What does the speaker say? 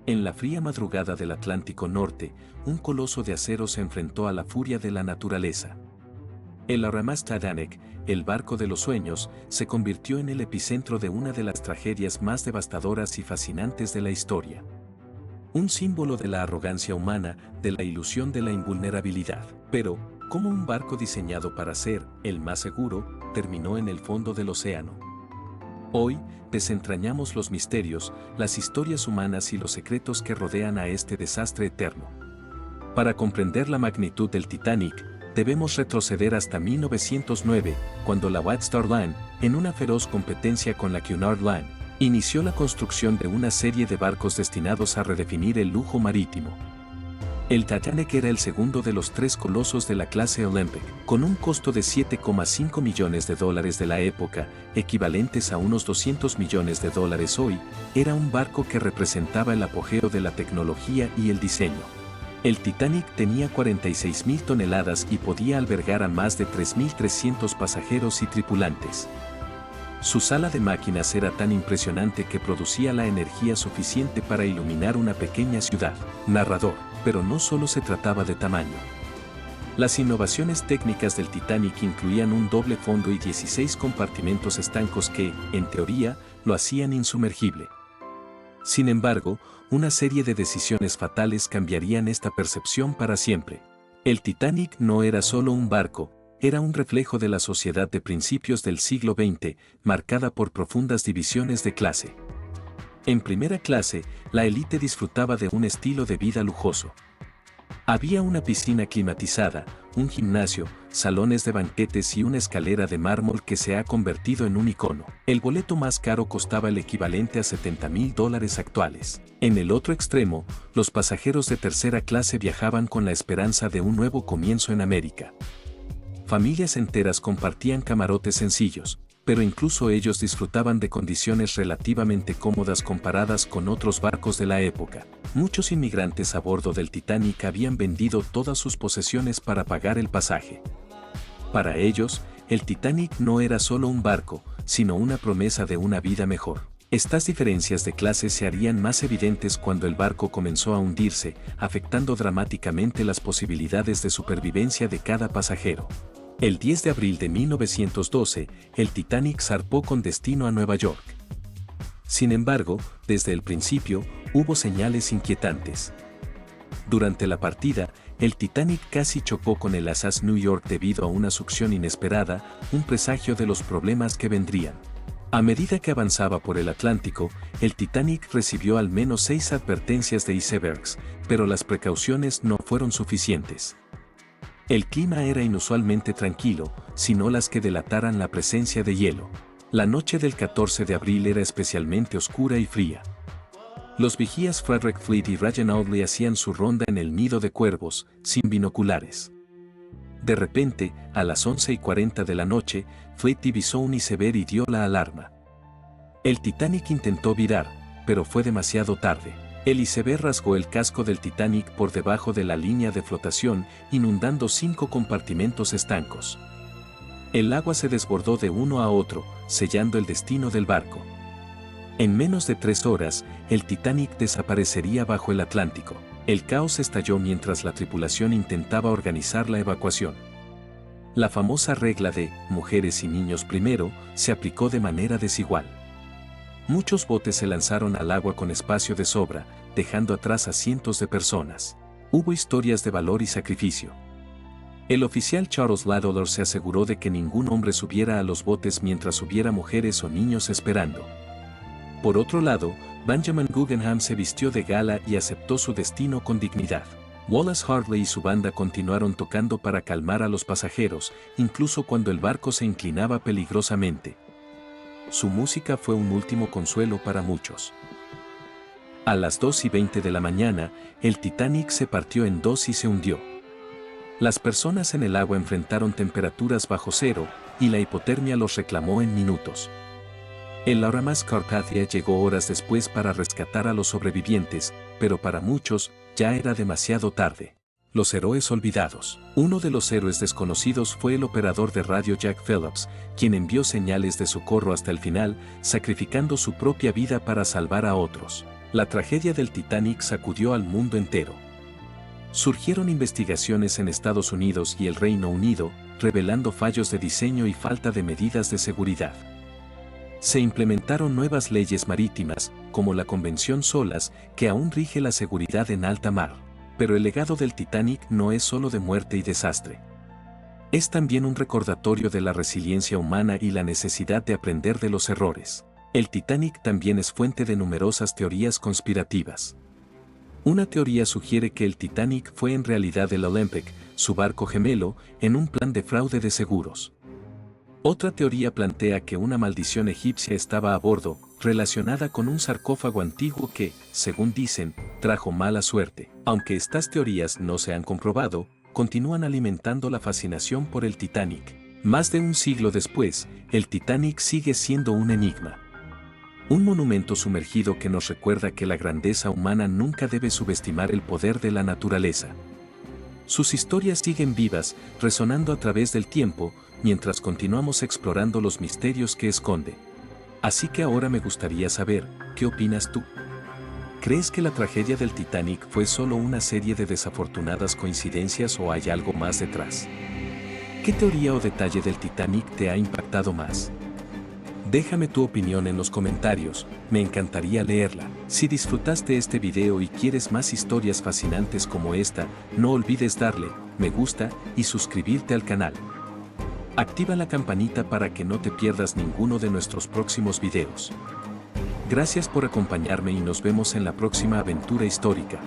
En la fría madrugada del Atlántico Norte, un coloso de acero se enfrentó a la furia de la naturaleza. El RMS Titanic, el barco de los sueños, se convirtió en el epicentro de una de las tragedias más devastadoras y fascinantes de la historia. Un símbolo de la arrogancia humana, de la ilusión de la invulnerabilidad. Pero, ¿cómo un barco diseñado para ser el más seguro terminó en el fondo del océano? Hoy, desentrañamos los misterios, las historias humanas y los secretos que rodean a este desastre eterno. Para comprender la magnitud del Titanic, debemos retroceder hasta 1909, cuando la White Star Line, en una feroz competencia con la Cunard Line, inició la construcción de una serie de barcos destinados a redefinir el lujo marítimo. El Titanic era el segundo de los 3 colosos de la clase Olympic, con un costo de $7,5 millones de la época, equivalentes a unos $200 millones hoy. Era un barco que representaba el apogeo de la tecnología y el diseño. El Titanic tenía 46.000 toneladas y podía albergar a más de 3.300 pasajeros y tripulantes. Su sala de máquinas era tan impresionante que producía la energía suficiente para iluminar una pequeña ciudad. Narrador. Pero no solo se trataba de tamaño. Las innovaciones técnicas del Titanic incluían un doble fondo y 16 compartimentos estancos que, en teoría, lo hacían insumergible. Sin embargo, una serie de decisiones fatales cambiarían esta percepción para siempre. El Titanic no era solo un barco, era un reflejo de la sociedad de principios del siglo XX, marcada por profundas divisiones de clase. En primera clase, la élite disfrutaba de un estilo de vida lujoso. Había una piscina climatizada, un gimnasio, salones de banquetes y una escalera de mármol que se ha convertido en un icono. El boleto más caro costaba el equivalente a $70.000 actuales. En el otro extremo, los pasajeros de tercera clase viajaban con la esperanza de un nuevo comienzo en América. Familias enteras compartían camarotes sencillos, pero incluso ellos disfrutaban de condiciones relativamente cómodas comparadas con otros barcos de la época. Muchos inmigrantes a bordo del Titanic habían vendido todas sus posesiones para pagar el pasaje. Para ellos, el Titanic no era solo un barco, sino una promesa de una vida mejor. Estas diferencias de clase se harían más evidentes cuando el barco comenzó a hundirse, afectando dramáticamente las posibilidades de supervivencia de cada pasajero. El 10 de abril de 1912, el Titanic zarpó con destino a Nueva York. Sin embargo, desde el principio, hubo señales inquietantes. Durante la partida, el Titanic casi chocó con el USS New York debido a una succión inesperada, un presagio de los problemas que vendrían. A medida que avanzaba por el Atlántico, el Titanic recibió al menos 6 advertencias de icebergs, pero las precauciones no fueron suficientes. El clima era inusualmente tranquilo, sino las que delataran la presencia de hielo. La noche del 14 de abril era especialmente oscura y fría. Los vigías Frederick Fleet y Ryan Audley hacían su ronda en el nido de cuervos, sin binoculares. De repente, a las 11:40 de la noche, Fleet divisó un iceberg y dio la alarma. El Titanic intentó virar, pero fue demasiado tarde. El iceberg rasgó el casco del Titanic por debajo de la línea de flotación, inundando 5 compartimentos estancos. El agua se desbordó de uno a otro, sellando el destino del barco. En menos de 3 horas, el Titanic desaparecería bajo el Atlántico. El caos estalló mientras la tripulación intentaba organizar la evacuación. La famosa regla de mujeres y niños primero se aplicó de manera desigual. Muchos botes se lanzaron al agua con espacio de sobra, dejando atrás a cientos de personas. Hubo historias de valor y sacrificio. El oficial Charles Ladler se aseguró de que ningún hombre subiera a los botes mientras hubiera mujeres o niños esperando. Por otro lado, Benjamin Guggenheim se vistió de gala y aceptó su destino con dignidad. Wallace Hartley y su banda continuaron tocando para calmar a los pasajeros, incluso cuando el barco se inclinaba peligrosamente. Su música fue un último consuelo para muchos. A las 2:20 de la mañana, el Titanic se partió en 2 y se hundió. Las personas en el agua enfrentaron temperaturas bajo cero, y la hipotermia los reclamó en minutos. El RMS Carpathia llegó horas después para rescatar a los sobrevivientes, pero para muchos, ya era demasiado tarde. Los héroes olvidados. Uno de los héroes desconocidos fue el operador de radio Jack Phillips, quien envió señales de socorro hasta el final, sacrificando su propia vida para salvar a otros. La tragedia del Titanic sacudió al mundo entero. Surgieron investigaciones en Estados Unidos y el Reino Unido, revelando fallos de diseño y falta de medidas de seguridad. Se implementaron nuevas leyes marítimas, como la Convención SOLAS, que aún rige la seguridad en alta mar. Pero el legado del Titanic no es solo de muerte y desastre. Es también un recordatorio de la resiliencia humana y la necesidad de aprender de los errores. El Titanic también es fuente de numerosas teorías conspirativas. Una teoría sugiere que el Titanic fue en realidad el Olympic, su barco gemelo, en un plan de fraude de seguros. Otra teoría plantea que una maldición egipcia estaba a bordo, relacionada con un sarcófago antiguo que, según dicen, trajo mala suerte. Aunque estas teorías no se han comprobado, continúan alimentando la fascinación por el Titanic. Más de un siglo después, el Titanic sigue siendo un enigma. Un monumento sumergido que nos recuerda que la grandeza humana nunca debe subestimar el poder de la naturaleza. Sus historias siguen vivas, resonando a través del tiempo, mientras continuamos explorando los misterios que esconde. Así que ahora me gustaría saber, ¿qué opinas tú? ¿Crees que la tragedia del Titanic fue solo una serie de desafortunadas coincidencias o hay algo más detrás? ¿Qué teoría o detalle del Titanic te ha impactado más? Déjame tu opinión en los comentarios, me encantaría leerla. Si disfrutaste este video y quieres más historias fascinantes como esta, no olvides darle me gusta y suscribirte al canal. Activa la campanita para que no te pierdas ninguno de nuestros próximos videos. Gracias por acompañarme y nos vemos en la próxima aventura histórica.